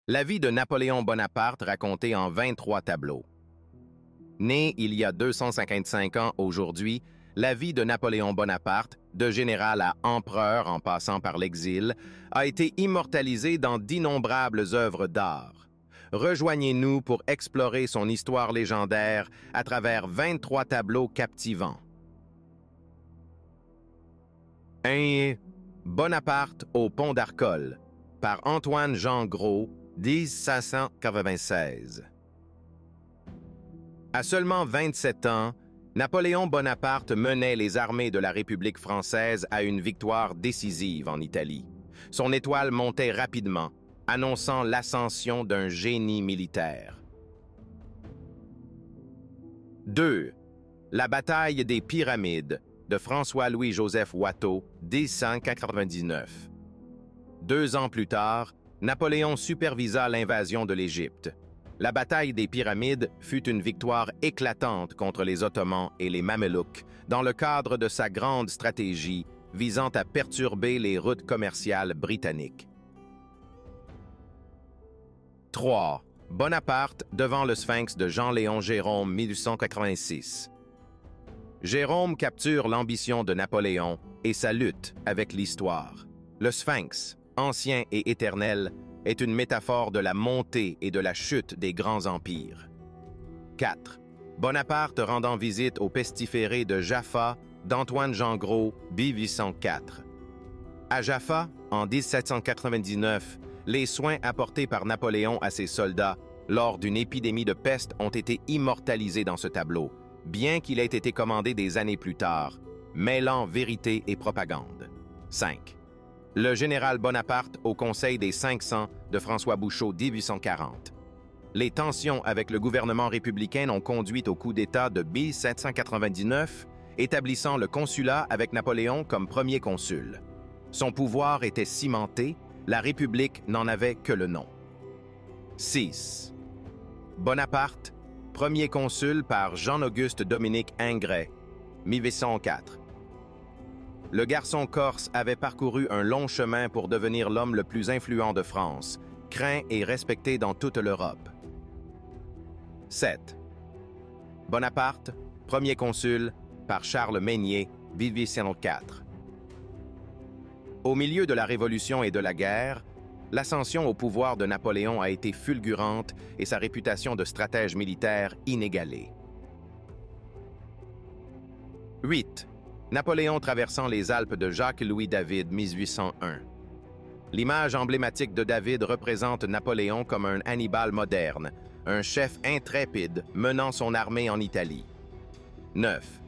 La vie de Napoléon Bonaparte racontée en 23 tableaux. Né il y a 255 ans aujourd'hui, la vie de Napoléon Bonaparte, de général à empereur en passant par l'exil, a été immortalisée dans d'innombrables œuvres d'art. Rejoignez-nous pour explorer son histoire légendaire à travers 23 tableaux captivants. 1. Bonaparte au pont d'Arcole, par Antoine-Jean Gros, 1596. À seulement 27 ans, Napoléon Bonaparte menait les armées de la République française à une victoire décisive en Italie. Son étoile montait rapidement, annonçant l'ascension d'un génie militaire. 2. La bataille des Pyramides de François-Louis-Joseph Watteau, 1599. 2 ans plus tard, Napoléon supervisa l'invasion de l'Égypte. La bataille des Pyramides fut une victoire éclatante contre les Ottomans et les Mamelouks dans le cadre de sa grande stratégie visant à perturber les routes commerciales britanniques. 3. Bonaparte devant le Sphinx de Jean-Léon Gérôme, 1886. Gérôme capture l'ambition de Napoléon et sa lutte avec l'histoire. Le Sphinx, ancien et éternel, est une métaphore de la montée et de la chute des grands empires. 4. Bonaparte rendant visite au pestiféré de Jaffa d'Antoine-Jean Gros, 1804. À Jaffa, en 1799, les soins apportés par Napoléon à ses soldats lors d'une épidémie de peste ont été immortalisés dans ce tableau, bien qu'il ait été commandé des années plus tard, mêlant vérité et propagande. 5. Le général Bonaparte au Conseil des 500 de François Bouchot, 1840. Les tensions avec le gouvernement républicain ont conduit au coup d'État de 1799, établissant le consulat avec Napoléon comme premier consul. Son pouvoir était cimenté, la République n'en avait que le nom. 6. Bonaparte, premier consul par Jean-Auguste Dominique Ingray, 1804. Le garçon corse avait parcouru un long chemin pour devenir l'homme le plus influent de France, craint et respecté dans toute l'Europe. 7. Bonaparte, premier consul, par Charles Maynier, 1804. Au milieu de la Révolution et de la guerre, l'ascension au pouvoir de Napoléon a été fulgurante et sa réputation de stratège militaire inégalée. 8. Napoléon traversant les Alpes de Jacques-Louis David, 1801. L'image emblématique de David représente Napoléon comme un Hannibal moderne, un chef intrépide menant son armée en Italie. 9.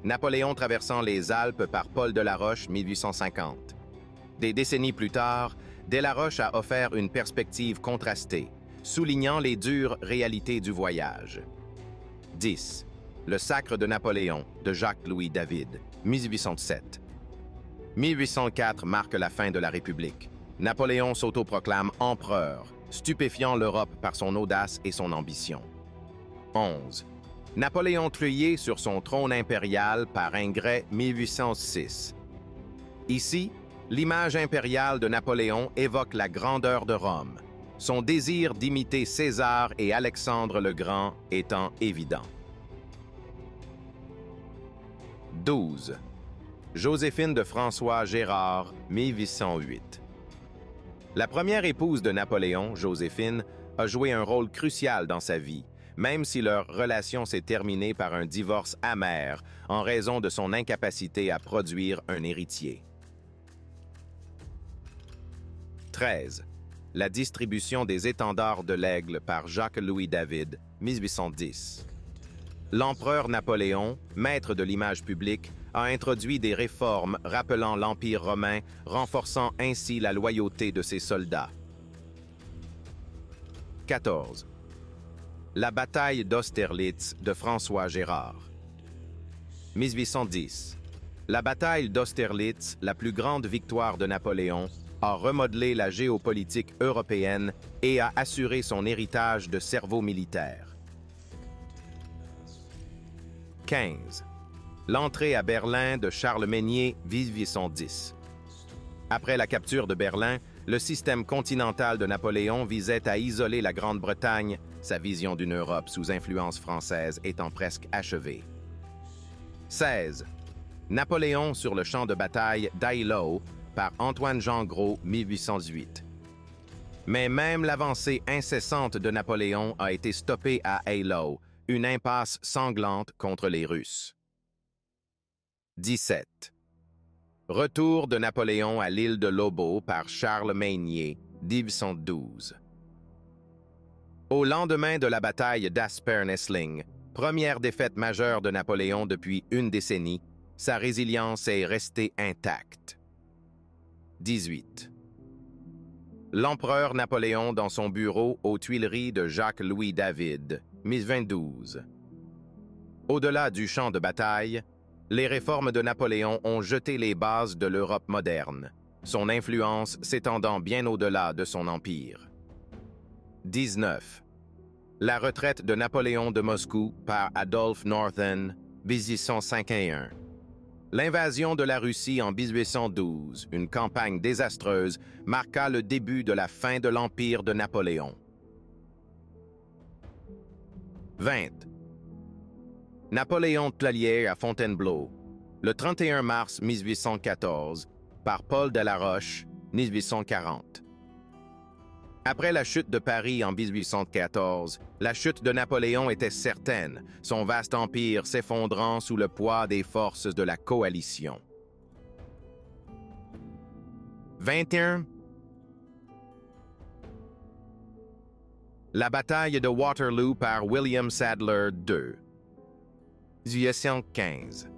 Napoléon traversant les Alpes par Paul Delaroche, 1850. Des décennies plus tard, Delaroche a offert une perspective contrastée, soulignant les dures réalités du voyage. 10. Le sacre de Napoléon de Jacques-Louis David, 1807. 1804 marque la fin de la République. Napoléon s'autoproclame empereur, stupéfiant l'Europe par son audace et son ambition. 11. Napoléon treuillé sur son trône impérial par Ingray, 1806. Ici, l'image impériale de Napoléon évoque la grandeur de Rome, son désir d'imiter César et Alexandre le Grand étant évident. 12. Joséphine de François Gérard, 1808. La première épouse de Napoléon, Joséphine, a joué un rôle crucial dans sa vie, même si leur relation s'est terminée par un divorce amer en raison de son incapacité à produire un héritier. 13. La distribution des étendards de l'Aigle par Jacques-Louis David, 1810. L'empereur Napoléon, maître de l'image publique, a introduit des réformes rappelant l'Empire romain, renforçant ainsi la loyauté de ses soldats. 14. La bataille d'Austerlitz de François Gérard. 1810. La bataille d'Austerlitz, la plus grande victoire de Napoléon, a remodelé la géopolitique européenne et a assuré son héritage de cerveau militaire. 15. L'entrée à Berlin de Charles Maynier, 1810. Après la capture de Berlin, le système continental de Napoléon visait à isoler la Grande-Bretagne, sa vision d'une Europe sous influence française étant presque achevée. 16. Napoléon sur le champ de bataille d'Eylau par Antoine-Jean Gros, 1818. Mais même l'avancée incessante de Napoléon a été stoppée à Eylau, une impasse sanglante contre les Russes. 17. Retour de Napoléon à l'île de Lobo par Charles Maynier, 1812. Au lendemain de la bataille d'Aspern-Essling, première défaite majeure de Napoléon depuis une décennie, sa résilience est restée intacte. 18. L'empereur Napoléon dans son bureau aux Tuileries de Jacques-Louis David, 1812. Au-delà du champ de bataille, les réformes de Napoléon ont jeté les bases de l'Europe moderne, son influence s'étendant bien au-delà de son empire. 19. La retraite de Napoléon de Moscou par Adolphe Northern, 1851. L'invasion de la Russie en 1812, une campagne désastreuse, marqua le début de la fin de l'empire de Napoléon. 20. Napoléon Tlallier à Fontainebleau, le 31 mars 1814, par Paul Delaroche, 1840. Après la chute de Paris en 1814, la chute de Napoléon était certaine, son vaste empire s'effondrant sous le poids des forces de la coalition. 21. La bataille de Waterloo par William Sadler II. 1815.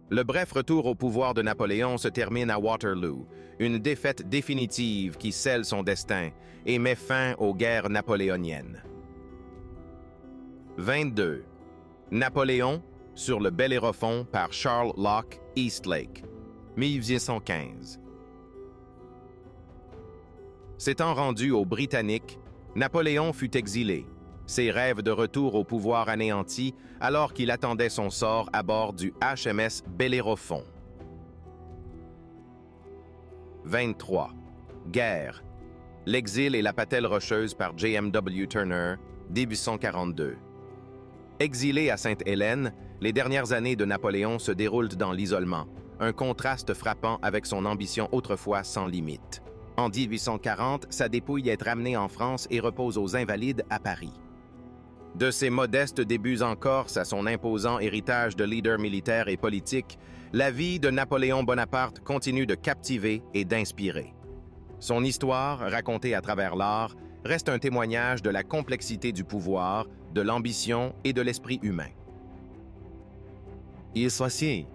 Le bref retour au pouvoir de Napoléon se termine à Waterloo, une défaite définitive qui scelle son destin et met fin aux guerres napoléoniennes. 22. Napoléon sur le Bellérophon par Charles Locke Eastlake, 1815. S'étant rendu aux Britanniques, Napoléon fut exilé, ses rêves de retour au pouvoir anéantis alors qu'il attendait son sort à bord du HMS Bellérophon. 23. Guerre. L'exil et la patelle rocheuse par J.M.W. Turner, 1842. Exilé à Sainte-Hélène, les dernières années de Napoléon se déroulent dans l'isolement, un contraste frappant avec son ambition autrefois sans limite. En 1840, sa dépouille est ramenée en France et repose aux Invalides à Paris. De ses modestes débuts en Corse à son imposant héritage de leader militaire et politique, la vie de Napoléon Bonaparte continue de captiver et d'inspirer. Son histoire, racontée à travers l'art, reste un témoignage de la complexité du pouvoir, de l'ambition et de l'esprit humain. Il s'assied